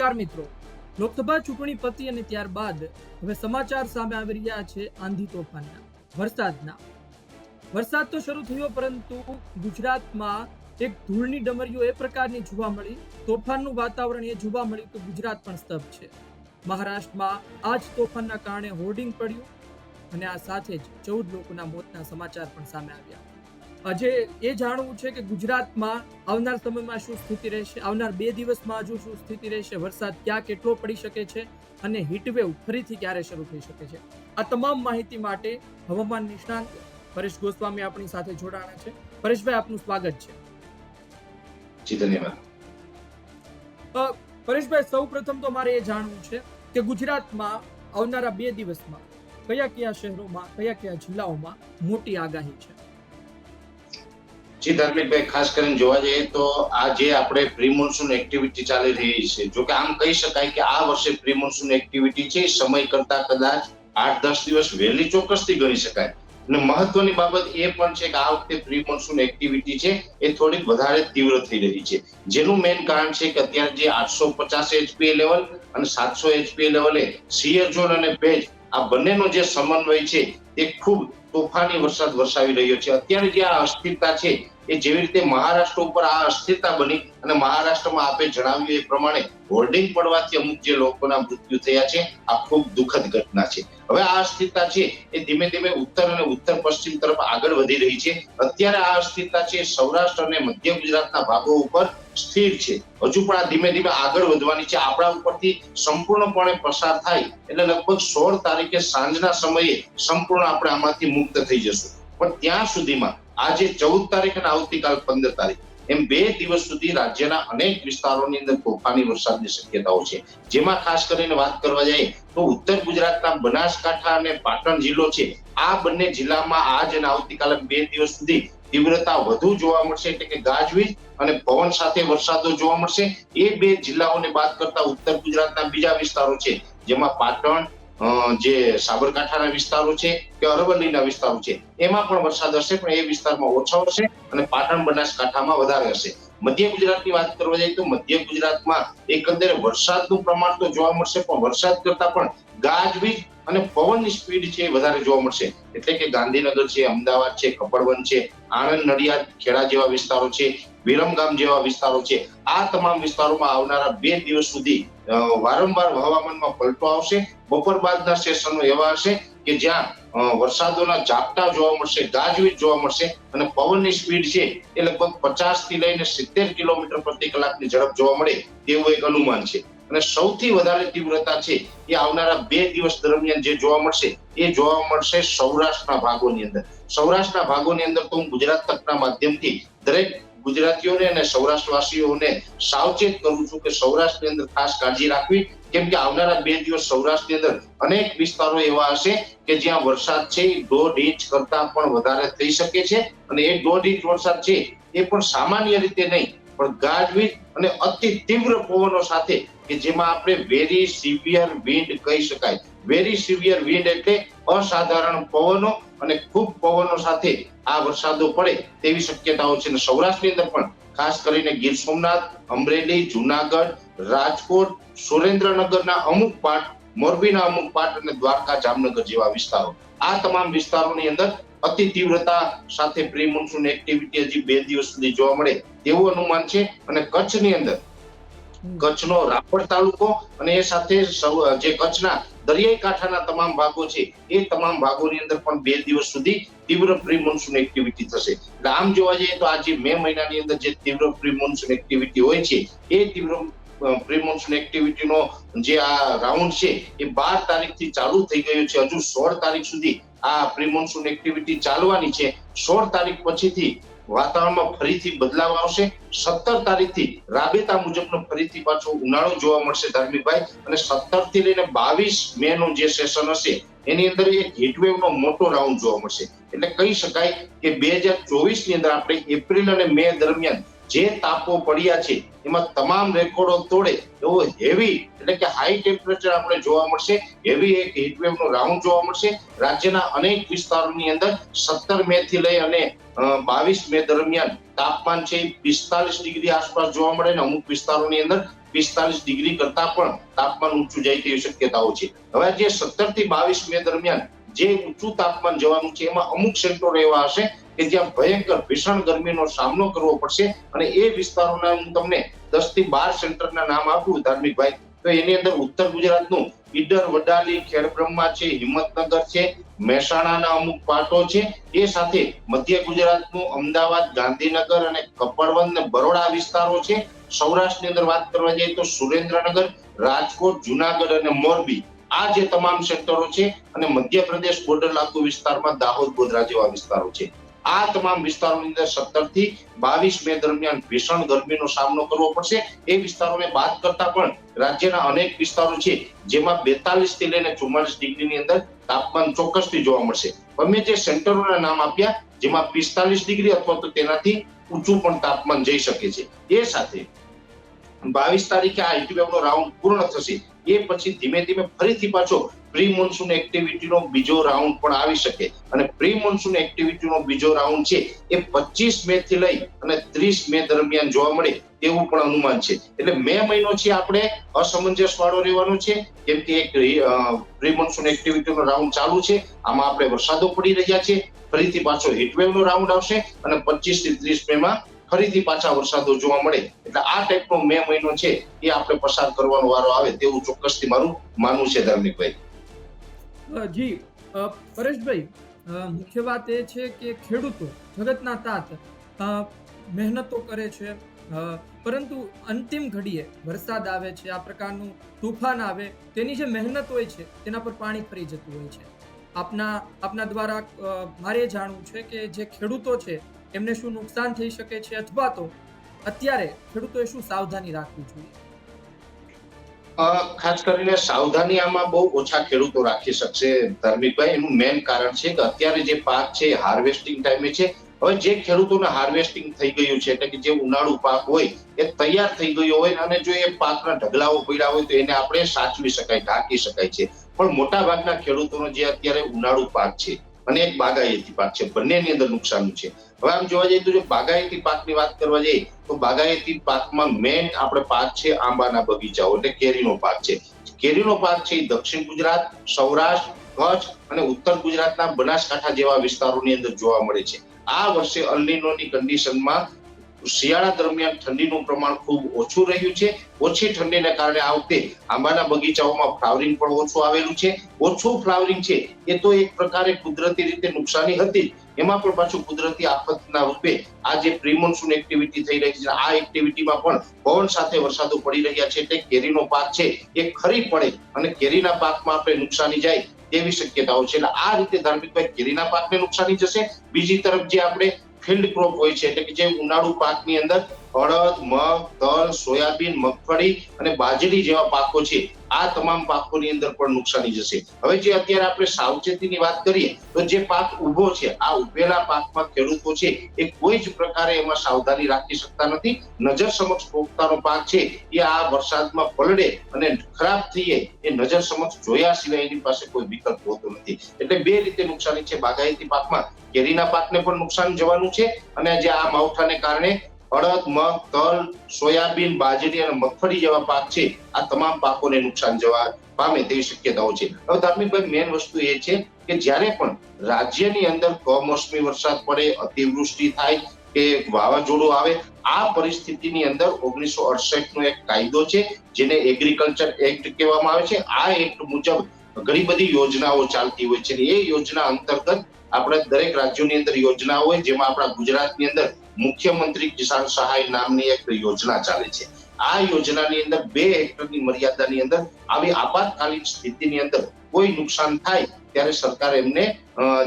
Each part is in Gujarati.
નમસ્કાર મિત્રો, લોકસભા ચૂંટણી પતી અને ત્યારબાદ હવે સમાચાર સામે આવી રહ્યા છે આંધી તોફાનના, વરસાદ તો શરૂ થયો, પરંતુ ગુજરાતમાં એક ધૂળની ડમરીઓ એ પ્રકારની જોવા મળી, તોફાનનું વાતાવરણ એ જોવા મળ્યું કે ગુજરાત પણ સ્તબ્ધ છે. મહારાષ્ટ્રમાં આ જ તોફાનના કારણે હોર્ડિંગ પડ્યું અને આ સાથે જ 14 લોકોના મોતના સમાચાર પણ સામે આવ્યા. આજે એ જાણવું છે કે ગુજરાતમાં આવનાર સમયમાં શું સ્થિતિ રહેશે, આવનાર 2 દિવસમાં હજુ શું સ્થિતિ રહેશે, વરસાદ ક્યાં કેટલો પડી શકે છે અને હીટવેવ ફરીથી ક્યારે શરૂ થઈ શકે છે. આ તમામ માહિતી માટે હવામાન નિષ્ણાંત પરેશ ગોસ્વામી આપણી સાથે જોડાણા છે. પરેશભાઈ, આપનું સ્વાગત છે. જી ધન્યવાદ. પરેશભાઈ, સૌ પ્રથમ તો મારે એ જાણવું છે કે ગુજરાતમાં આવનારા 2 દિવસમાં કયા કયા શહેરોમાં, કયા કયા જિલ્લાઓમાં મોટી આગાહી છે? જી ધાર્મિકભાઈ, ખાસ કરીને જોવા જઈએ તો આ જે આપણે પ્રી મોન્સૂન એક્ટિવિટી ચાલી રહી છે, જો કે આમ કહી શકાય કે આ વર્ષે પ્રી મોન્સૂન એક્ટિવિટી છે સમય કરતા કદાચ 8-10 દિવસ વહેલી ચોક્કસથી ગણી શકાય. અને મહત્વની બાબત એ પણ છે કે આ વખતે પ્રી મોન્સૂન એક્ટિવિટી છે એ થોડીક વધારે તીવ્ર થઈ રહી છે, જેનું મેઇન કારણ છે કે અત્યારે જે 850 HPA લેવલ અને 700 HPA લેવલે શિયર ઝોન અને ભેજ આ બંનેનો જે સમન્વય છે તે ખૂબ તોફાની વરસાદ વરસાવી રહ્યો છે. અત્યારે જે આ અસ્થિરતા છે એ જેવી રીતે મહારાષ્ટ્ર ઉપર આ અસ્થિરતા બની અને મહારાષ્ટ્રમાં આપે જણાવ્યું એ પ્રમાણે હોર્ડિંગ પડવાથી અમુક જે લોકોના મૃત્યુ થયા છે, આ ખૂબ દુઃખદ ઘટના છે. હવે આ અસ્થિરતા છે એ ધીમે ધીમે ઉત્તર અને ઉત્તર પશ્ચિમ તરફ આગળ વધી રહી છે. અત્યારે આ અસ્થિરતા છે સૌરાષ્ટ્ર અને મધ્ય ગુજરાતના ભાગો ઉપર સ્થિર છે. હજુ પણ આ ધીમે ધીમે આગળ વધવાની છે. આપણા ઉપરથી સંપૂર્ણપણે પસાર થાય એટલે લગભગ 16 તારીખે સાંજના સમયે સંપૂર્ણ આપણે આમાંથી મુક્ત થઈ જશું. પણ ત્યાં સુધીમાં આજે 14 તારીખ અને આવતીકાલ 15 તારીખ એમ 2 દિવસ સુધી રાજ્યના અનેક વિસ્તારોની અંદર તોફાની વરસાદની શક્યતાઓ છે. જેમાં ખાસ કરીને વાત કરવા જઈએ તો ઉત્તર ગુજરાતના બનાસકાંઠા અને પાટણ જિલ્લો છે, આ બંને જિલ્લામાં આજ અને આવતીકાલે 2 દિવસ સુધી તીવ્રતા વધુ જોવા મળશે, એટલે કે ગાજવીજ અને પવન સાથે વરસાદો જોવા મળશે. એ 2 જિલ્લાઓને બાદ કરતા ઉત્તર ગુજરાતના બીજા વિસ્તારો છે, જેમાં પાટણ, જે સાબરકાંઠાના વિસ્તારો છે કે અરવલ્લીના વિસ્તારો છે, એમાં પણ વરસાદ હશે, પણ એ વિસ્તારમાં ઓછો હશે અને પાટણ બનાસકાંઠામાં વધારે હશે. મધ્ય ગુજરાતની વાત કરવા જઈએ તો મધ્ય ગુજરાતમાં એકંદરે વરસાદનું પ્રમાણ તો જોવા મળશે, પણ વરસાદ કરતા પણ ગાજવીજ અને પવનની સ્પીડ છે એ વધારે જોવા મળશે. એટલે કે ગાંધીનગર છે, અમદાવાદ છે, કપડવંજ છે, આણંદ, નડિયાદ, ખેડા જેવા વિસ્તારો છે, વિરમગામ જેવા વિસ્તારો છે, આ તમામ વિસ્તારોમાં આવનારા 2 દિવસ સુધી વારંવાર હવામાનમાં પલટો આવશે. બપોર બાદના સેશનો એવા હશે કે જ્યાં વરસાદોના ઝાપટા જોવા મળશે, ગાજવીજ જોવા મળશે અને પવનની સ્પીડ છે એ લગભગ 50 થી લઈને 70 કિલોમીટર પ્રતિ કલાકની ઝડપ જોવા મળે તેવું એક અનુમાન છે. અને સૌથી વધારે તીવ્રતા છે એ આવનારા 2 દિવસ દરમિયાન જે જોવા મળશે એ જોવા મળશે સૌરાષ્ટ્રના ભાગોની અંદર. સૌરાષ્ટ્રના ભાગોની અંદર તો હું ગુજરાત તકના માધ્યમથી દરેક ગુજરાતીઓને અને સૌરાષ્ટ્રવાસીઓને સાવચેત કરું છું કે સૌરાષ્ટ્રની અંદર ખાસ કાળજી રાખવી, કેમ કે આવનારા 2 દિવસ સૌરાષ્ટ્રની અંદર અનેક વિસ્તારો એવા હશે કે જ્યાં વરસાદ છે 1.5 ઇંચ કરતા પણ વધારે થઈ શકે છે. અને એ 1.5 ઇંચ વરસાદ છે એ પણ સામાન્ય રીતે નહીં, પણ ગાજવીજ અને અતિ તીવ્ર પવનો સાથે, કે જેમાં આપણે વેરી સિવિયર વિન્ડ કહી શકાય. વેરી સિવિયર વિન્ડ એટલે અસાધારણ પવનો અને ખૂબ પવનો સાથે આ વરસાદો પડે તેવી શક્યતાઓ છે. અને સૌરાષ્ટ્રની અંદર પણ ખાસ કરીને ગીર સોમનાથ, અમરેલી, જુનાગઢ, રાજકોટ, સુરેન્દ્રનગરના અમુક પાર્ટ, મોરબીના અમુક પાર્ટ અને દ્વારકા, જામનગર જેવા વિસ્તારો, આ તમામ વિસ્તારોની અંદર અતિ તીવ્રતા સાથે પ્રી મોન્સૂન એક્ટિવિટી હજી 2 દિવસ સુધી જોવા મળે તેવું અનુમાન છે. અને કચ્છની અંદર કચ્છનો રાપર તાલુકો અને એ સાથે જે કચ્છના દરિયાઈ કાંઠાના તમામ ભાગો છે એ તમામ ભાગોની અંદર પણ 2 દિવસ સુધી તીવ્ર પ્રી મોન્સૂન એક્ટિવિટી થશે. એટલે આમ જોવા જઈએ તો આજે મે મહિનાની અંદર જે તીવ્ર પ્રી મોન્સૂન એક્ટિવિટી હોય છે એ તીવ્ર પ્રી મોન્સૂન એક્ટિવિટીનો જે આ રાઉન્ડ છે એ 12 તારીખથી ચાલુ થઈ ગયો છે. હજુ 16 તારીખ સુધી આ પ્રી મોન્સૂન એક્ટિવિટી ચાલવાની છે. 16 તારીખ પછીથી વાતાવરણમાં ફરીથી બદલાવ આવશે. 17 તારીખથી રાબેતા મુજબનો ફરીથી પાછો ઉનાળો જોવા મળશે ધાર્મિકભાઈ. અને 17 થી લઈને 22 મે નું જે સેશન હશે એની અંદર એક હીટવેવનો મોટો રાઉન્ડ જોવા મળશે. એટલે કહી શકાય કે 2024 ની અંદર આપણે એપ્રિલ અને મે દરમિયાન જે તાપો પડ્યા છે એમાં તમામ રેકોર્ડો તોડે એવો હેવી એટલે કે હાઈ ટેમ્પરેચર આપણે જોવા મળશે. હેવી એક હીટવેવનો રાઉન્ડ જોવા મળશે. રાજ્યના અનેક વિસ્તારોની અંદર 17 મે થી લઈ અને 22 મે દરમિયાન તાપમાન છે 45 ડિગ્રી આસપાસ જોવા મળે અને અમુક વિસ્તારોની અંદર 45 ડિગ્રી કરતા પણ તાપમાન ઊંચું જાય તેવી શક્યતાઓ છે. હવે જે 17 થી 22 મે દરમિયાન જે ઊંચું તાપમાન જવાનું છે એમાં અમુક સેન્ટરો એવા હશે કે જ્યાં ભયંકર ભીષણ ગરમીનો સામનો કરવો પડશે, અને એ વિસ્તારોના હું તમને 10 થી 12 સેન્ટરના નામ આપું ધાર્મિકભાઈ, તો એની અંદર ઉત્તર ગુજરાતનું ઈડર, વડાલી, ખેડબ્રહ્મા છે, હિંમતનગર છે, મહેસાણાના અમુક પાટો છે, એ સાથે મધ્ય ગુજરાતનું અમદાવાદ, ગાંધીનગર અને કપડવંજ ને બરોડા વિસ્તારો છે. સૌરાષ્ટ્રની અંદર વાત કરવા જઈએ તો સુરેન્દ્રનગર, રાજકોટ, જુનાગઢ અને મોરબી, આ જે તમામ સેન્ટરો છે, અને મધ્યપ્રદેશ બોર્ડર લાગુ વિસ્તારમાં દાહોદ, ગોધરા જેવા વિસ્તારો છે. આ તમામ વિસ્તારોની અંદર 17 થી 22 મે દરમિયાન ભીષણ ગરમીનો સામનો કરવો પડશે. એ વિસ્તારોને બાદ કરતા પણ રાજ્યના અનેક વિસ્તારો છે જેમાં 42 થી લઈને 44 ડિગ્રીની અંદર તાપમાન ચોક્કસથી જોવા મળશે. અમે જે સેન્ટરોના નામ આપ્યા જેમાં 45 ડિગ્રી અથવા તો તેનાથી ઊંચું પણ તાપમાન જઈ શકે છે. એ સાથે 22 તારીખે આ હીટવેવનો રાઉન્ડ પૂર્ણ થશે. એ પછી ધીમે ધીમે ફરીથી પાછો પ્રી મોન્સૂન એક્ટિવિટીનો બીજો રાઉન્ડ પણ આવી શકે, અને પ્રી મોન્સૂન એક્ટિવિટીનો બીજો રાઉન્ડ છે એ 25 મે થી લઈ અને 30 મે દરમિયાન જોવા મળે તેવું પણ અનુમાન છે. એટલે મે મહિનો છે આપણે અસમંજસ વાળો રહેવાનો છે, કેમ કે એક પ્રી મોન્સૂન એક્ટિવિટીનો રાઉન્ડ ચાલુ છે, આમાં આપણે વરસાદો પડી રહ્યા છે, ફરીથી પાછો હીટવેવનો રાઉન્ડ આવશે અને 25 થી 30 મે માં ફરીથી પાછા વરસાદો જોવા મળે. એટલે આ ટાઈપનો મે મહિનો છે એ આપણે પસાર કરવાનો વારો આવે તેવું ચોક્કસથી મારું માનવું છે ધાર્મિકભાઈ. જી પરેશભાઈ, મુખ્ય વાત એ છે કે ખેડૂતો જગતના તાત મહેનતો કરે છે, પરંતુ અંતિમ ઘડીએ વરસાદ આવે છે, આ પ્રકારનું તુફાન આવે, તેની જે મહેનત હોય છે તેના પર પાણી ફરી જતું હોય છે. આપના દ્વારા મારે જાણવું છે કે જે ખેડૂતો છે એમને શું નુકસાન થઈ શકે છે, અથવા તો અત્યારે ખેડૂતોએ શું સાવધાની રાખવી જોઈએ? ખાસ કરીને સાવધાની આમાં બહુ ઓછા ખેડૂતો રાખી શકશે ધાર્મિકભાઈ. એનું મેઇન કારણ છે કે અત્યારે જે પાક છે હાર્વેસ્ટિંગ ટાઈમે છે. હવે જે ખેડૂતોને હાર્વેસ્ટિંગ થઈ ગયું છે, એટલે કે જે ઉનાળુ પાક હોય એ તૈયાર થઈ ગયો હોય, અને જો એ પાકના ઢગલાઓ પડ્યા હોય તો એને આપણે સાચવી શકાય, ઢાંકી શકાય છે. પણ મોટા ભાગના ખેડૂતોનો જે અત્યારે ઉનાળુ પાક છે અને એક બાગાયતી પાક છે, બંનેની અંદર નુકસાન છે. હવે આમ જોવા જઈએ તો જો બાગાયતી પાકની વાત કરવા જઈએ તો બાગાયતી પાકમાં મેઇન આપણે પાક છે આંબાના બગીચાઓ, એટલે કેરીનો પાક છે. કેરીનો પાક છે એ દક્ષિણ ગુજરાત, સૌરાષ્ટ્ર, કચ્છ અને ઉત્તર ગુજરાતના બનાસકાંઠા જેવા વિસ્તારોની અંદર જોવા મળે છે. આ વર્ષે અલ નીનોની કન્ડિશનમાં શિયાળા દરમિયાન ઠંડીનું પ્રમાણ ખૂબ ઓછું રહ્યું છે. ઓછી ઠંડીને કારણે આ વખતે આંબાના બગીચાઓમાં ફ્લાવરિંગ પણ ઓછું આવેલું છે. ઓછું ફ્લાવરિંગ છે એ તો એક પ્રકારે કુદરતી રીતે નુકસાની હતી, એમાં પણ પાછું કુદરતી આફતના રૂપે આ જે પ્રી મોન્સૂન એક્ટિવિટી થઈ રહી છે, આ એક્ટિવિટીમાં પણ પવન સાથે વરસાદો પડી રહ્યા છે, એટલે કેરીનો પાક છે એ ખરી પડે અને કેરીના પાકમાં આપણે નુકસાની જાય તેવી શક્યતાઓ છે. એટલે આ રીતે ધાર્મિકભાઈ કેરીના પાકને નુકસાની જશે. બીજી તરફ જે આપણે ફિલ્ડ ક્રોપ હોય છે, એટલે કે જે ઉનાળુ પાકની અંદર અડદ, મગ, તલ, સોયાબીન, મગફળી અને બાજરી જેવા પાકો છે, આ તમામ પાકોની અંદર પણ નુકસાની જશે. હવે જે અત્યારે આપણે સાવચેતીની વાત કરીએ તો જે પાક ઉભો છે, આ ઉભેલા પાકમાં ખેડૂતો છે એ કોઈ જ પ્રકારે એમાં સાવધાની રાખી શકતા નથી. નજર સમક્ષ પોતાનો પાક છે એ આ વરસાદમાં પલળે અને ખરાબ થઈએ એ નજર સમક્ષ જોયા સિવાય એની પાસે કોઈ વિકલ્પ હોતો નથી. એટલે બે રીતે નુકસાની છે બાગાયતી પાકમાં. કેરીના પાકને પણ નુકસાન જવાનું છે, અને જે આ માવઠાને કારણે અડદ, મગ, તલ, સોયાબીન, બાજરી અને મગફળી જેવા પાક છે, આ તમામ પાકોને નુકસાન જવા પામે તેવી શક્યતાઓ છે. હવે ધાર્મિકભાઈ મેઇન વસ્તુ એ છે કે જ્યારે પણ રાજ્યની અંદર કમોસમી વરસાદ પડે, અતિવૃષ્ટિ થાય કે વાવાઝોડું આવે, આ પરિસ્થિતિની અંદર 1968 નો એક કાયદો છે જેને એગ્રીકલ્ચર એક્ટ કહેવામાં આવે છે. આ એક્ટ મુજબ ઘણી બધી યોજનાઓ ચાલતી હોય છે, એ યોજના અંતર્ગત આપણે દરેક રાજ્યોની અંદર યોજના હોય, જેમાં આપણા ગુજરાતની અંદર મુખ્યમંત્રી કિસાન સહાય નામની એક યોજના ચાલે છે. આ યોજનાની અંદર 2 હેક્ટરની મર્યાદાની અંદર આવી આપાતકાલીન સ્થિતિની અંદર કોઈ નુકસાન થાય ત્યારે સરકાર એમને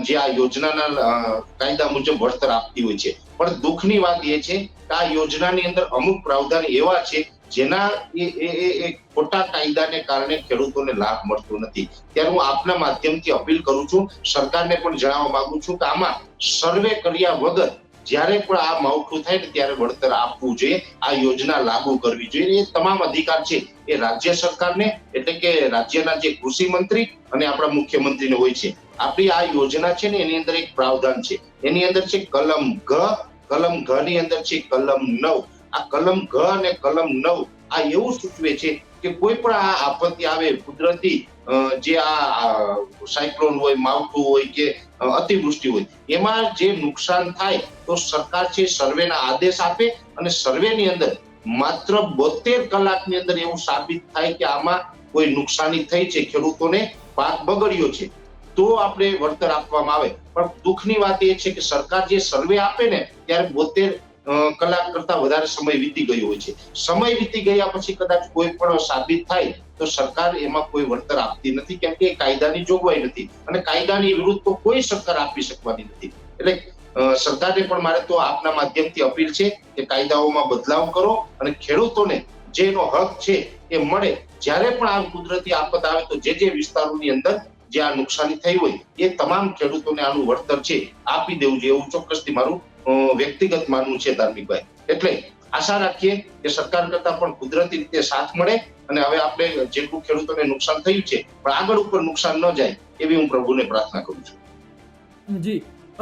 જે આ યોજનાના કાયદા મુજબ વળતર આપતી હોય છે. પણ દુઃખની વાત એ છે કે આ યોજનાની અંદર અમુક પ્રાવધાન એવા છે જેના એ ખોટા કાયદાને કારણે ખેડૂતોને લાભ મળતો નથી. ત્યારે હું આપના માધ્યમથી અપીલ કરું છું, સરકારને પણ જણાવવા માંગુ છું કે આમાં સર્વે કર્યા વગર જ્યારે પણ આ માવઠું થાય ને ત્યારે વળતર આપવું જોઈએ, આ યોજના લાગુ કરવી જોઈએ. એ તમામ અધિકાર છે એ રાજ્ય સરકારને, એટલે કે રાજ્યના જે કૃષિ મંત્રી અને આપણા મુખ્યમંત્રીને હોય છે. આપણી આ યોજના છે ને એની અંદર એક પ્રાવધાન છે, એની અંદર છે કલમ ઘ ની અંદર છે કલમ 9. આ કલમ ઘ અને કલમ 9 આ એવું સૂચવે છે કે કોઈ પણ આ આપત્તિ આવે કુદરતી જે આ સાયક્લોન હોય, માવઠું હોય કે અતિવૃષ્ટિ હોય, એમાં જે નુકસાન થાય તો સરકાર છે સર્વેના આદેશ આપે અને સર્વેની અંદર માત્ર 72 કલાકની અંદર એવું સાબિત થાય કે આમાં કોઈ નુકસાની થઈ છે, ખેડૂતોને પાક બગડ્યો છે, તો આપણે વળતર આપવામાં આવે. પણ દુઃખની વાત એ છે કે સરકાર જે સર્વે આપે ને ત્યારે 72 કલાક કરતા વધારે સમય વીતી ગયો હોય છે. સમય વીતી ગયા પછી કદાચ કોઈ પણ સાબિત થાય તો સરકાર એમાં કોઈ વળતર આપતી નથી, કેમ કે કાયદાની જોગવાઈ નથી અને કાયદાની વિરુદ્ધ તો કોઈ સરકાર આપી શકવાની નથી. એટલે સરકારને પણ મારે તો આપના માધ્યમથી અપીલ છે કે કાયદાઓમાં બદલાવ કરો અને ખેડૂતોને જેનો હક છે એ મળે. જ્યારે પણ આ કુદરતી આફત આવે તો જે વિસ્તારોની અંદર જે આ નુકસાની થઈ હોય એ તમામ ખેડૂતોને આનું વળતર છે આપી દેવું જોઈએ, એવું ચોક્કસથી મારું વ્યક્તિગત માનવું છે ધાર્મિકભાઈ. એટલે આશા રાખીએ કે સરકાર કરતા પણ કુદરતી રીતે સાથ મળે અને હવે આપણે જેટલું ખેડૂતોને નુકસાન થયું છે પણ આગળ ઉપર નુકસાન ન જાય એવી હું પ્રભુને પ્રાર્થના કરું છું. જી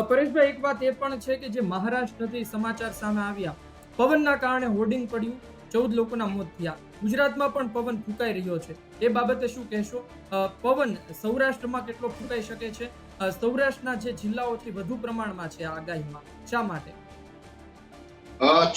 પરેશભાઈ, એક વાત એ પણ છે કે જે મહારાષ્ટ્રથી સમાચાર સામે આવ્યા, પવનના કારણે હોર્ડિંગ પડ્યું, 14 લોકોના મોત થયા. ગુજરાતમાં પણ પવન ફૂંકાઈ રહ્યો છે, એ બાબતે શું કહેશો? પવન સૌરાષ્ટ્રમાં કેટલો ફૂંકાઈ શકે છે? સૌરાષ્ટ્રના જે જિલ્લાઓ છે વધુ પ્રમાણમાં છે આ આગાહીમાં, શા માટે?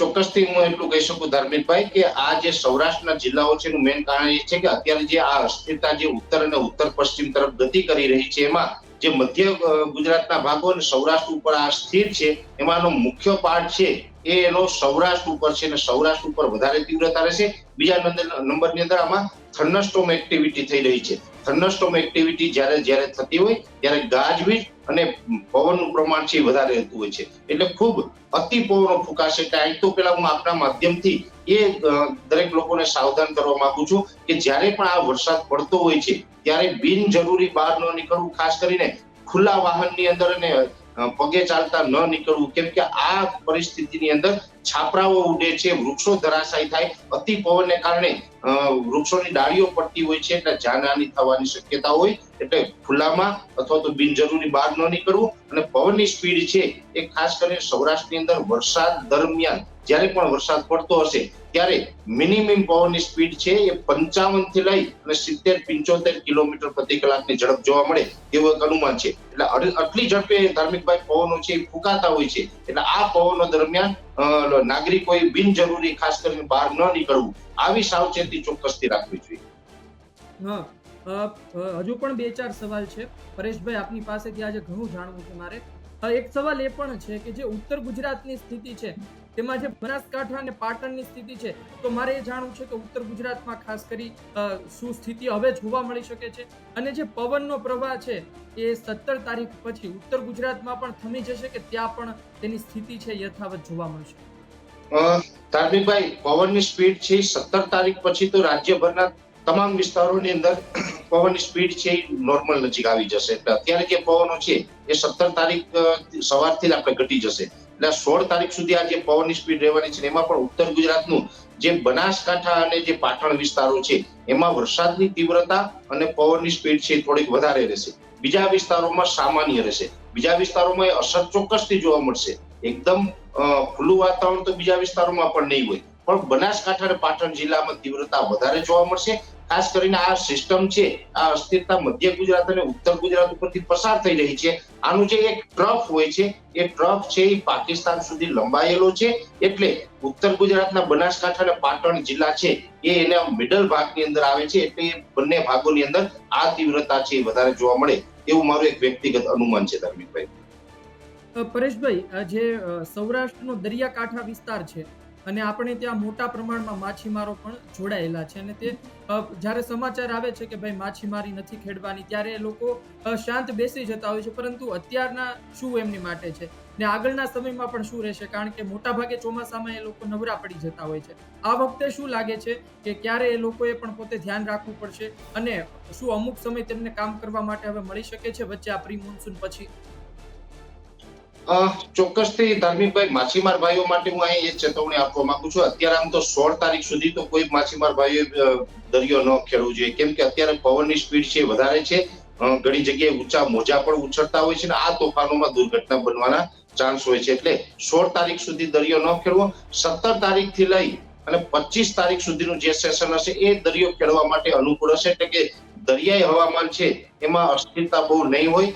ચોક્કસથી હું એટલું કહી શકું ધાર્મિકભાઈ કે આ જે સૌરાષ્ટ્રના જિલ્લાઓ છે એનું મેઇન કારણ એ છે કે અત્યારે જે આ અસ્થિરતા જે ઉત્તર અને ઉત્તર પશ્ચિમ તરફ ગતિ કરી રહી છે, એમાં જે મધ્ય ગુજરાતના ભાગો અને સૌરાષ્ટ્ર ઉપર આ સ્થિર છે, એમાંનો મુખ્ય પાર્ટ છે એ એનો સૌરાષ્ટ્ર ઉપર છે અને સૌરાષ્ટ્ર ઉપર વધારે તીવ્રતા રહેશે. બીજા નંબરની અંદર આમાં થંડરસ્ટોર્મ એક્ટિવિટી થઈ રહી છે. થંડરસ્ટોર્મ એક્ટિવિટી જ્યારે થતી હોય ત્યારે ગાજવીજ અને પવનનું પ્રમાણ છે વધારે રહેતું હોય છે, એટલે ખૂબ અતિ પવનો ફૂંકાશે. એટલે આ તો પેલા હું આપના માધ્યમથી એ દરેક લોકોને સાવધાન કરવા માંગુ છું કે જ્યારે પણ આ વરસાદ પડતો હોય છે ત્યારે બિનજરૂરી બહાર ન નીકળવું, ખાસ કરીને ખુલ્લા વાહનની અંદર અને પગે ચાલતા ન નીકળવું, કેમ કે આ પરિસ્થિતિની અંદર છાપરાઓ ઉડે છે, વૃક્ષો ધરાશાયી થાય, અતિ પવનને કારણે વૃક્ષોની ડાળીઓ પડતી હોય છે એટલે જાનહાનિ થવાની શક્યતા હોય. એટલે ખુલ્લામાં અથવા તો બિનજરૂરી બહાર ન નીકળવું. અને પવનની સ્પીડ છે એ ખાસ કરીને સૌરાષ્ટ્રની અંદર વરસાદ દરમિયાન જ્યારે પણ વરસાદ પડતો હશે ત્યારે મિનિમમ પવનની સ્પીડ છે એ 55 થી લઈ અને 70-75 કિલોમીટર પ્રતિ કલાકની ઝડપ જોવા મળે એવું એક અનુમાન છે. એટલે આટલી ઝડપે ધાર્મિકભાઈ પવનો છે એ ફૂંકાતા હોય છે. એટલે આ પવનો દરમિયાન નાગરિકોએ બિનજરૂરી ખાસ કરીને બહાર ન નીકળવું, આવી સાવચેતી ચોક્કસથી રાખવી જોઈએ. હજુ પણ 2-4 સવાલ છે પરેશભાઈ આપની પાસેથી, આજે ઘણું જાણવું છે મારે. એક સવાલ એ પણ છે કે જે ઉત્તર ગુજરાતની સ્થિતિ છે તેમાં જે બનાસકાંઠા અને પાટણની સ્થિતિ છે, તો મારે એ જાણવું છે કે ઉત્તર ગુજરાતમાં ખાસ કરી શું સ્થિતિ હવે જોવા મળી શકે છે, અને જે પવનનો પ્રવાહ છે એ 17 તારીખ પછી ઉત્તર ગુજરાતમાં પણ થમી જશે કે ત્યાં પણ તેની સ્થિતિ છે યથાવત જોવા મળશે? ધાર્મિકભાઈ, પવનની સ્પીડ છે 17 તારીખ પછી તો રાજ્યભરના તમામ વિસ્તારોની અંદર પવનની સ્પીડ છે એ નોર્મલ નજીક આવી જશે. એટલે અત્યારે જે પવનો છે એ 17 તારીખ સવારથી જ આપણે ઘટી જશે. એટલે 16 તારીખ સુધી આ જે પવનની સ્પીડ રહેવાની છે એમાં પણ ઉત્તર ગુજરાતનું જે બનાસકાંઠા અને જે પાટણ વિસ્તારો છે એમાં વરસાદની તીવ્રતા અને પવનની સ્પીડ છે થોડીક વધારે રહેશે. બીજા વિસ્તારોમાં સામાન્ય રહેશે. બીજા વિસ્તારોમાં અસર ચોક્કસથી જોવા મળશે. એકદમ ખુલ્લું વાતાવરણ તો બીજા વિસ્તારોમાં પણ નહીં હોય, પણ બનાસકાંઠા અને પાટણ જિલ્લામાં તીવ્રતા વધારે જોવા મળશે. ખાસ કરીને આ સિસ્ટમ છે, આ અસ્થિરતા મધ્ય ગુજરાત અને ઉત્તર ગુજરાત ઉપરથી પસાર થઈ રહી છે. આનું જે એક ટ્રફ હોય છે એ ટ્રફ છે એ પાકિસ્તાન સુધી લંબાયેલો છે. એટલે ઉત્તર ગુજરાતના બનાસકાંઠા અને પાટણ જિલ્લા છે એ એના મિડલ ભાગની અંદર આવે છે. એટલે એ બંને ભાગોની અંદર આ તીવ્રતા છે વધારે જોવા મળે એવું મારું એક વ્યક્તિગત અનુમાન છે ધાર્મિકભાઈ. પરેશભાઈ, જે સૌરાષ્ટ્રનો દરિયાકાંઠા વિસ્તાર છે અને આપણે ત્યાં મોટા પ્રમાણમાં માછીમારો પણ જોડાયેલા છે, અને તે જ્યારે સમાચાર આવે છે કે ભાઈ માછીમારી નથી ખેડવાની ત્યારે એ લોકો શાંત બેસી જતા હોય છે, પરંતુ અત્યારના શું એમની માટે છે ને આગળના સમયમાં પણ શું રહેશે? કારણ કે મોટા ભાગે ચોમાસામાં એ લોકો નવરા પડી જતા હોય છે. આ વખતે શું લાગે છે કે ક્યારે એ લોકોએ પણ પોતે ધ્યાન રાખવું પડશે, અને શું અમુક સમય તેમને કામ કરવા માટે હવે મળી શકે છે વચ્ચે આ પ્રી મોન્સૂન પછી? ચોક્કસથી ધાર્મિકભાઈ, માછીમાર ભાઈઓ માટે હું અહીં એ ચેતવણી આપવા માંગુ છું. અત્યારે આમ તો 16 તારીખ સુધી તો કોઈ માછીમાર ભાઈઓ દરિયો ન ખેડવું જોઈએ, કેમ કે અત્યારે પવનની સ્પીડ છે વધારે છે. ઘણી જગ્યાએ ઊંચા મોજા પણ ઉછળતા હોય છે અને આ તોફાનોમાં દુર્ઘટના બનવાના ચાન્સ હોય છે. એટલે 16 તારીખ સુધી દરિયો ન ખેડવો. 17 તારીખ થી લઈ અને 25 તારીખ સુધીનું જે સેશન હશે એ દરિયો ખેડવા માટે અનુકૂળ હશે. એટલે કે દરિયાઈ હવામાન છે એમાં અસ્થિરતા બહુ નહીં હોય.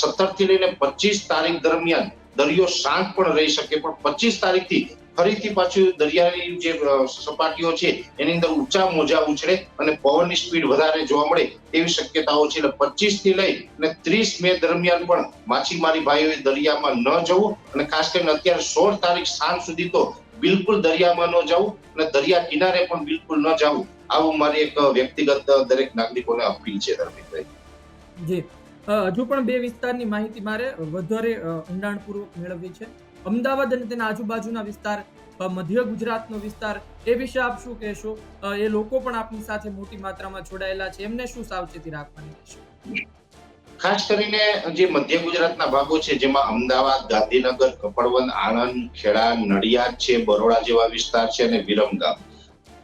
17 થી લઈને 25 તારીખ દરમિયાન દરિયો શાંત પણ રહી શકે, પણ 25 તારીખથી ફરીથી પાછું દરિયાની જે સપાટીઓ છે એની અંદર ઊંચા મોજા ઉછળે અને પવનની સ્પીડ વધારે જોવા મળે તેવી શક્યતાઓ છે. એટલે 25 થી લઈ અને 30 મે દરમિયાન પણ માછીમારી ભાઈઓએ દરિયામાં ન જવું, અને ખાસ કરીને અત્યારે 16 તારીખ સાંજ સુધી તો બિલકુલ દરિયામાં ન જવું અને દરિયા કિનારે પણ બિલકુલ ન જવું. આવું મારી એક વ્યક્તિગત દરેક નાગરિકોને અપીલ છે ધર્મિકભાઈ. જી, હજુ પણ બે વિસ્તારની માહિતી મારે વધારે ઊંડાણપૂર્વક મેળવવી છે. અમદાવાદ અને તેના આજુબાજુના વિસ્તાર, મધ્ય ગુજરાતનો વિસ્તાર, એ વિશે આપ શું કહેશો? એ લોકો પણ આપની સાથે મોટી માત્રામાં જોડાયેલા છે, એમને શું સાવચેતી રાખવાની રહેશે? ખાસ કરીને જે મધ્ય ગુજરાતના ભાગો છે જેમાં અમદાવાદ, ગાંધીનગર, કપડવંજ, આણંદ, ખેડા, નડિયાદ છે, બરોડા જેવા વિસ્તાર છે અને વિરમગામ,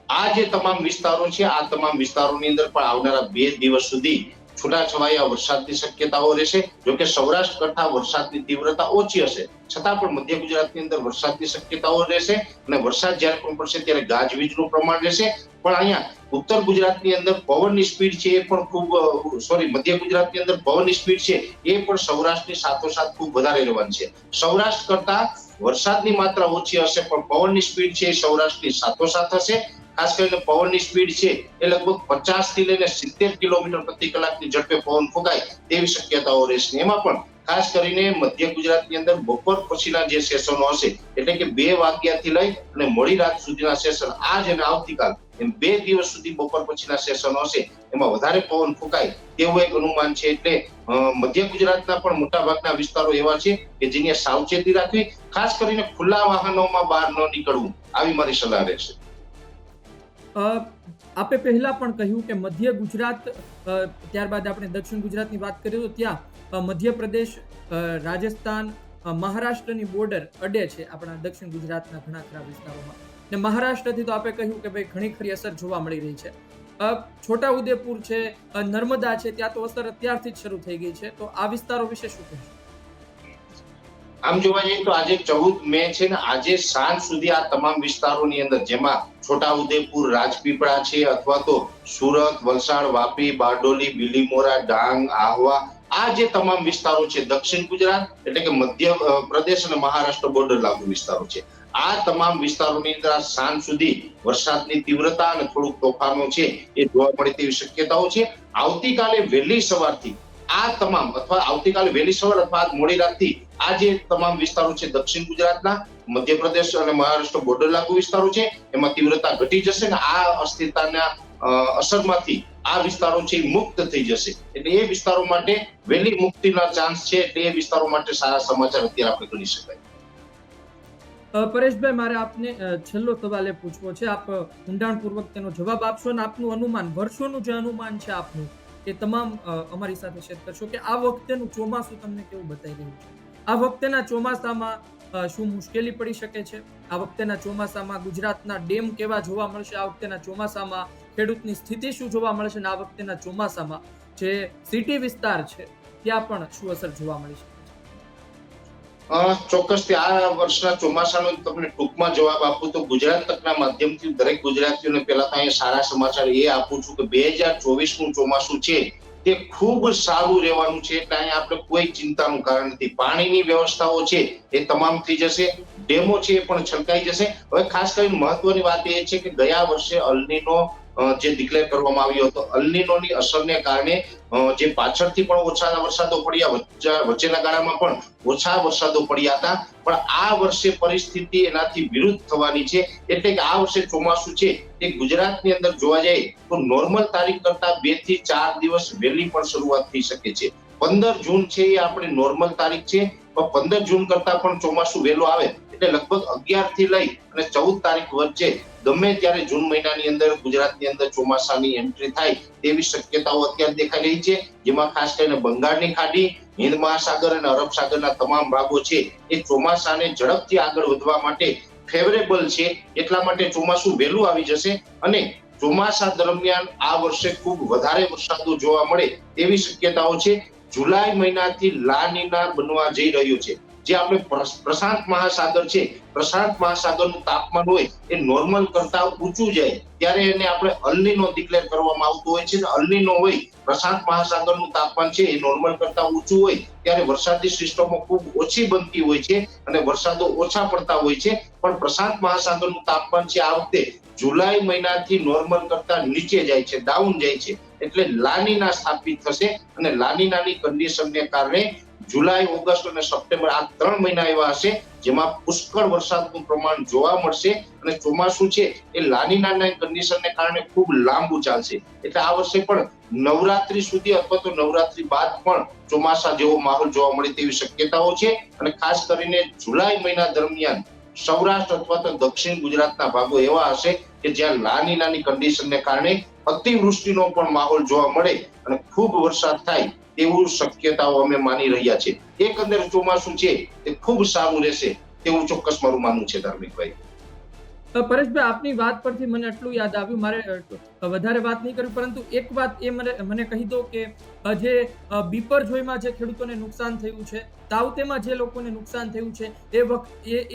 આ જે તમામ વિસ્તારો છે આ તમામ વિસ્તારોની અંદર પણ આવનારા 2 દિવસ સુધી છૂટાછવાયા વરસાદની શક્યતાઓ રહેશે. જોકે સૌરાષ્ટ્ર કરતા વરસાદની તીવ્રતા ઓછી હશે, છતાં પણ મધ્ય ગુજરાતની અંદર વરસાદની શક્યતાઓ રહેશે અને વરસાદ જ્યારે પણ પડશે ત્યારે ગાજવીજનું પ્રમાણ રહેશે. પણ અહીંયા ઉત્તર ગુજરાતની અંદર પવનની સ્પીડ છે એ પણ મધ્ય ગુજરાતની અંદર પવનની સ્પીડ છે એ પણ સૌરાષ્ટ્રની સાથોસાથ ખૂબ વધારે રહેવાની છે. સૌરાષ્ટ્ર કરતા વરસાદની માત્રા ઓછી હશે પણ પવનની સ્પીડ છે એ સૌરાષ્ટ્રની સાથોસાથ હશે. ખાસ કરીને પવનની સ્પીડ છે એ લગભગ 50 થી લઈને 70 કિલોમીટર પ્રતિ કલાકની ઝડપે પવન ફૂંકાય તેવી શક્યતાઓ રહેશે. એમાં પણ ખાસ કરીને મધ્ય ગુજરાતની અંદર બપોર પછીના જે સેશનો હશે, એટલે કે 2 વાગ્યાથી લઈ અને મોડી રાત સુધીના સેશન, આજ અને આવતીકાલ એમ 2 દિવસ સુધી બપોર પછીના સેશનો હશે, એમાં વધારે પવન ફૂંકાય તેવું એક અનુમાન છે. એટલે મધ્ય ગુજરાતના પણ મોટા ભાગના વિસ્તારો એવા છે કે જેની સાવચેતી રાખવી, ખાસ કરીને ખુલ્લા વાહનોમાં બહાર ન નીકળવું, આવી મારી સલાહ રહેશે. આપે પહેલા પણ કહ્યું કે મધ્ય ગુજરાત, ત્યારબાદ આપણે દક્ષિણ ગુજરાતની વાત કરીએ તો ત્યાં મધ્યપ્રદેશ, રાજસ્થાન, મહારાષ્ટ્રની બોર્ડર અડે છે આપણા દક્ષિણ ગુજરાતના ઘણા ખરા વિસ્તારોમાં. ને મહારાષ્ટ્રથી તો આપે કહ્યું કે ભાઈ ઘણી ખરી અસર જોવા મળી રહી છે. છોટા ઉદેપુર છે, નર્મદા છે, ત્યાં તો અસર અત્યારથી જ શરૂ થઈ ગઈ છે. તો આ વિસ્તારો વિશે શું કહેશો? આમ જોવા જઈએ તો આજે 14 મે છે ને, આજે સાંજ સુધી આ તમામ વિસ્તારોની અંદર જેમાં છોટાઉદેપુર, રાજપીપળા છે, અથવા તો સુરત, વલસાડ, વાપી, બારડોલી, બિલીમોરા, ડાંગ, આહવા, આ જે તમામ વિસ્તારો છે દક્ષિણ ગુજરાત એટલે કે મધ્ય પ્રદેશ અને મહારાષ્ટ્ર બોર્ડર લાગુ વિસ્તારો છે, આ તમામ વિસ્તારોની અંદર આ સાંજ સુધી વરસાદની તીવ્રતા અને થોડુંક તોફાનો છે એ જોવા મળે તેવી શક્યતાઓ છે. આવતીકાલે વહેલી સવારથી આ તમામ, અથવા આવતીકાલે વહેલી સવાર અથવા આજ મોડી રાતથી આ જે તમામ વિસ્તારો છે દક્ષિણ ગુજરાતના, મધ્યપ્રદેશ અને મહારાષ્ટ્ર બોર્ડર લાગુ વિસ્તારો છે એમાં તીવ્રતા ઘટી જશે અને આ અસ્થિરતાના અસરમાંથી આ વિસ્તારો છે મુક્ત થઈ જશે. એટલે એ વિસ્તારો માટે વહેલી મુક્તિના ચાન્સ છે, એટલે એ વિસ્તારો માટે સારા સમાચાર અત્યારે આપણે ગણી શકાય. પરેશભાઈ, મારે આપને છેલ્લો સવાલ એ પૂછવો છે. આપ ઊંડાણપૂર્વક તેનો જવાબ આપશો અને આપનું અનુમાન, વર્ષોનું જે અનુમાન છે આપનું, એ તમામ અમારી સાથે શેર કરશો કે આ વખતેનું ચોમાસું તમને કેવું બતાવી રહ્યું છે. આ વખતેના ચોમાસામાં શું મુશ્કેલી પડી શકે છે? આ વખતેના ચોમાસામાં ગુજરાતના ડેમ કેવા જોવા મળશે? આ વખતેના ચોમાસામાં ખેડૂતની સ્થિતિ શું જોવા મળશે? અને આ વખતેના ચોમાસામાં જે સિટી વિસ્તાર છે ત્યાં પણ શું અસર જોવા મળી શકે? ચોક્કસથી આ વર્ષના ચોમાસાનો તમને ટૂંકમાં જવાબ આપું તો ગુજરાત તકના માધ્યમથી દરેક ગુજરાતીઓને પહેલા તો અહીંયા સારા સમાચાર એ આપું છું કે 2024નું ચોમાસું છે તે ખૂબ સારું રહેવાનું છે. એટલે અહીંયા આપણે કોઈ ચિંતાનું કારણ નથી. પાણીની વ્યવસ્થાઓ છે એ તમામ થઈ જશે, ડેમો છે એ પણ છલકાઈ જશે. હવે ખાસ કરીને મહત્વની વાત એ છે કે ગયા વર્ષે અલનીનો જે ડિક્લેર કરવામાં આવ્યો હતો, અલનીનોની અસરને કારણે જે પાછળથી પણ ઓછા વરસાદો પડ્યા, વચ્ચેના ગાળામાં પણ ઓછા વરસાદો પડ્યા હતા, પણ આ વર્ષે પરિસ્થિતિ એનાથી વિરુદ્ધ થવાની છે. એટલે કે આ વર્ષે ચોમાસું છે એ ગુજરાતની અંદર જોવા જાય તો નોર્મલ તારીખ કરતા 2 થી 4 દિવસ વહેલી પણ શરૂઆત થઈ શકે છે. 15 જૂન છે એ આપણી નોર્મલ તારીખ છે, પણ 15 જૂન કરતા પણ ચોમાસું વહેલું આવે એટલે લગભગ 11 થી લઈ અને 14 તારીખ વચ્ચે ગમે ત્યારે જૂન મહિનાની અંદર ગુજરાતની અંદર ચોમાસાની એન્ટ્રી થાય તેવી શક્યતાઓ અત્યારે દેખાઈ રહી છે. જેમાં ખાસ કરીને બંગાળની ખાડી, હિન્દ મહાસાગર અને અરબ સાગરના તમામ ભાગો છે એ ચોમાસાને ઝડપથી આગળ વધવા માટે ફેવરેબલ છે. એટલા માટે ચોમાસું વહેલું આવી જશે અને ચોમાસા દરમિયાન આ વર્ષે ખૂબ વધારે વરસાદો જોવા મળે તેવી શક્યતાઓ છે. જુલાઈ મહિનાથી લા નીના બનવા જઈ રહ્યું છે, જે આપણે પ્રશાંત મહાસાગર છે, પ્રશાંત મહાસાગરનું તાપમાન હોય એ નોર્મલ કરતા ઊંચું જાય ત્યારે એને આપણે અલ્નીનો ડિક્લેર કરવામાં આવતું હોય છે. અલ્નીનો હોય, પ્રશાંત મહાસાગરનું તાપમાન છે એ નોર્મલ કરતા ઊંચું હોય ત્યારે વરસાદી સિસ્ટમો ખૂબ ઓછી બનતી હોય છે અને વરસાદો ઓછા પડતા હોય છે. પણ પ્રશાંત મહાસાગરનું તાપમાન છે આ વખતે જુલાઈ મહિનાથી નોર્મલ કરતા નીચે જાય છે, ડાઉન જાય છે. એટલે લાનીના સ્થાપિત થશે અને લાનીનાની કન્ડિશનને કારણે જુલાઈ, ઓગસ્ટ અને સપ્ટેમ્બર આ 3 મહિના એવા હશે જેમાં પુષ્કળ વરસાદનું પ્રમાણ જોવા મળશે અને ચોમાસું છે એ લાનીનાના કન્ડિશનને કારણે ખૂબ લાંબુ ચાલશે. એટલે આ વર્ષે પણ નવરાત્રી સુધી અથવા તો નવરાત્રી બાદ પણ ચોમાસા જેવો માહોલ જોવા મળે તેવી શક્યતાઓ છે. અને ખાસ કરીને જુલાઈ મહિના દરમિયાન સૌરાષ્ટ્ર અથવા તો દક્ષિણ ગુજરાતના ભાગો એવા હશે કે જ્યાં લાનીનાની કન્ડિશનને કારણે અતિવૃષ્ટિનો પણ માહોલ જોવા મળે અને ખૂબ વરસાદ થાય તેવું શક્યતાઓ અમે માની રહ્યા છે. એકંદર ચોમાસું છે તે ખૂબ સારું રહેશે તેવું ચોક્કસ મારું માનવું છે ધાર્મિકભાઈ. પરેશભાઈ, આપની વાત પરથી મને એટલું યાદ આવ્યું, મારે વધારે વાત નહીં કરવી, પરંતુ એક વાત એ મને કહી દો કે જે બીપરજોયમાં જે ખેડૂતોને નુકસાન થયું છે, તાવતેમાં જે લોકોને નુકસાન થયું છે,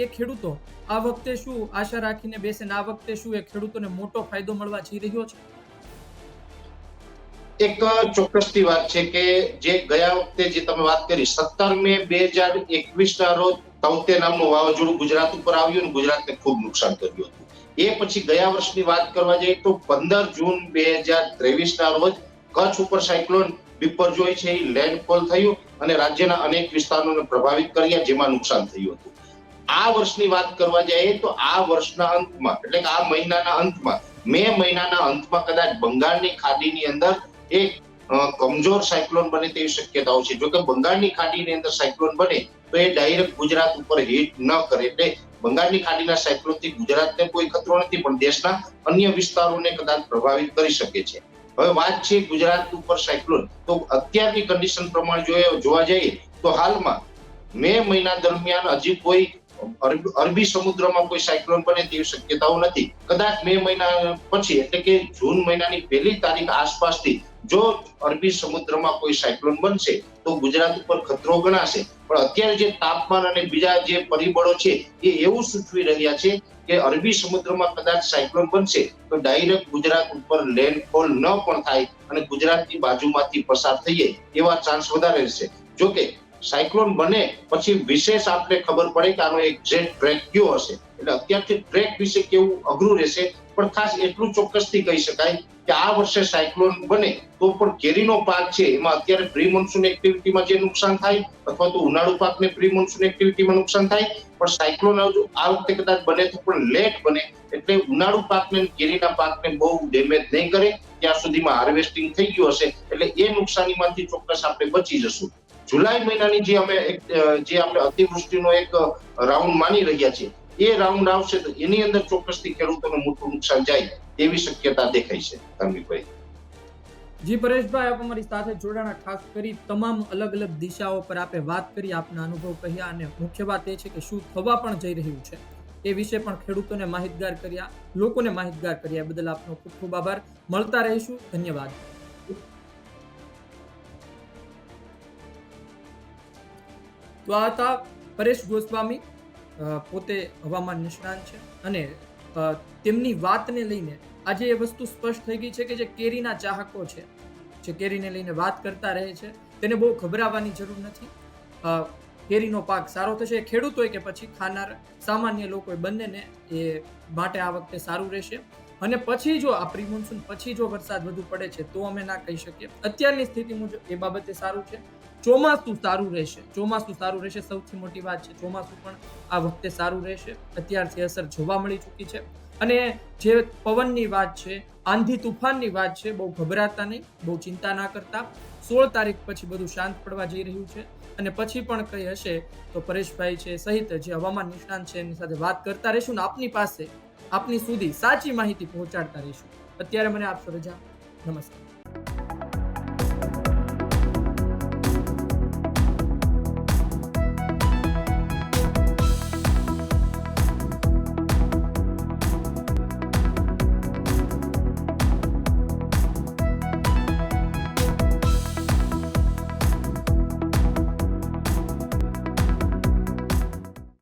એ ખેડૂતો આ વખતે શું આશા રાખીને બેસે ને આ વખતે શું એ ખેડૂતોને મોટો ફાયદો મળવા જઈ રહ્યો છે? એક ચોક્કસથી વાત છે કે જે ગયા વખતે જે તમે વાત કરી 17 મે 2021 રોજ તૌતે નામનું વાવાઝોડું ગુજરાત ઉપર આવ્યું અને ગુજરાતને ખૂબ નુકસાન કર્યું હતું. એ પછી ગયા વર્ષની વાત કરવા જઈએ તો 15 જૂન 2023 રોજ કચ્છ ઉપર સાયક્લોન બિપરજોય છે એ લેન્ડફોલ થયું અને રાજ્યના અનેક વિસ્તારોને પ્રભાવિત કર્યા જેમાં નુકસાન થયું હતું. આ વર્ષની વાત કરવા જઈએ તો આ વર્ષના અંતમાં એટલે કે આ મહિનાના અંતમાં મે મહિનાના અંતમાં કદાચ બંગાળની ખાડીની અંદર એક કમજોર સાયક્લોન બને તેવી શક્યતાઓ છે. જો કે બંગાળની ખાડીની અંદર સાયક્લોન બને તો એ ડાયરેક્ટ ગુજરાત ઉપર હિટ ન કરે. એટલે બંગાળની ખાડીના સાયક્લોનથી ગુજરાતને કોઈ ખતરો નથી પણ દેશના અન્ય વિસ્તારોને કદાચ પ્રભાવિત કરી શકે છે. હવે વાત છે ગુજરાત ઉપર સાયક્લોન, તો અત્યારની કન્ડિશન પ્રમાણે જોવા જઈએ તો હાલમાં મે મહિના દરમિયાન હજી કોઈ અરબી સમુદ્રમાં કોઈ સાયક્લોન બને તેવી શક્યતાઓ નથી. કદાચ મે મહિના પછી એટલે કે જૂન મહિનાની 1 તારીખ આસપાસથી જો અરબી સમુદ્રમાં કોઈ સાયક્લોન બનશે તો ગુજરાત ઉપર ખતરો ગણાશે. પણ અત્યારે જે તાપમાન અને બીજા જે પરિબળો છે એ એવું સૂચવી રહ્યા છે કે અરબી સમુદ્રમાં કદાચ સાયક્લોન બનશે તો ડાયરેક્ટ ગુજરાત ઉપર લેન્ડફોલ ન પણ થાય અને ગુજરાતની બાજુમાંથી પસાર થઈ જાય એવા ચાન્સ વધારે રહેશે. જોકે સાયક્લોન બને પછી વિશેષ આપણે ખબર પડે કે આનો એક્ઝેક્ટ ટ્રેક કયો હશે. એટલે અત્યારથી ટ્રેક વિશે કેવું અઘરું રહેશે. પણ ખાસ એટલું ચોક્કસથી કહી શકાય કે આ વર્ષે સાયક્લોન બને તો પણ કેરીનો પાક છે એમાં અત્યારે પ્રી મોન્સૂન એક્ટિવિટીમાં જે નુકસાન થાય અથવા તો ઉનાળુ પાકને પ્રી મોન્સૂન એક્ટિવિટીમાં નુકસાન થાય, પણ સાયક્લોન આ વખતે કદાચ બને તો પણ લેટ બને એટલે ઉનાળુ પાકને કેરીના પાકને બહુ ડેમેજ નહીં કરે. ત્યાં સુધીમાં હાર્વેસ્ટિંગ થઈ ગયું હશે એટલે એ નુકસાનીમાંથી ચોક્કસ આપણે બચી જશું. જુલાઈ મહિનાની જે આપણે અતિવૃષ્ટિનો એક રાઉન્ડ માની રહ્યા છીએ એ રાઉન્ડ આવશે તો એની અંદર ચોક્કસથી ખેડૂતોને મોટું નુકસાન જાય તેવી શક્યતા દેખાય છે ધાર્મિકભાઈ. જી પરેશભાઈ, આપ અમારી સાથે જોડાણા, ખાસ કરી તમામ અલગ અલગ દિશાઓ પર આપે વાત કરી, આપના અનુભવ કહ્યા અને મુખ્ય વાત એ છે કે શું થવા પણ જઈ રહ્યું છે એ વિશે પણ ખેડૂતોને માહિતગાર કર્યા, લોકોને માહિતગાર કર્યા. બદલ આપનો ખૂબ ખૂબ આભાર. મળતા રહીશું. ધન્યવાદ. તો આ હતા પરેશ ગોસ્વામી, પોતે હવામાન નિષ્ણાત છે અને તેમની વાતને લઈને આજે એ વસ્તુ સ્પષ્ટ થઈ ગઈ છે કે જે કેરીના ચાહકો છે, જે કેરીને લઈને વાત કરતા રહે છે, તેને બહુ ગભરાવાની જરૂર નથી. કેરીનો પાક સારો થશે, ખેડૂત હોય કે પછી ખાનાર સામાન્ય લોકો બંનેને એ માટે આ વખતે સારું રહેશે. અને પછી જો આ પ્રી મોન્સૂન પછી જો વરસાદ વધુ પડે છે તો અમે ના કહી શકીએ. અત્યારની સ્થિતિ મુજબ એ બાબતે સારું છે. ચોમાસું સારું રહેશે, ચોમાસું સારું રહેશે, સૌથી મોટી વાત છે. ચોમાસું પણ આ વખતે સારું રહેશે. અત્યારથી અસર જોવા મળી ચૂકી છે. અને જે પવનની વાત છે, આંધી તુફાનની વાત છે, બહુ ગભરાતા નહીં, બહુ ચિંતા ના કરતા. 16 તારીખ પછી બધું શાંત પડવા જઈ રહ્યું છે અને પછી પણ કઈ હશે તો પરેશભાઈ છે સહિત જે હવામાન નિષ્ણાંત છે એની સાથે વાત કરતા રહીશું ને આપની પાસે, આપની સુધી સાચી માહિતી પહોંચાડતા રહીશું. અત્યારે મને આપશો રજા. નમસ્કાર.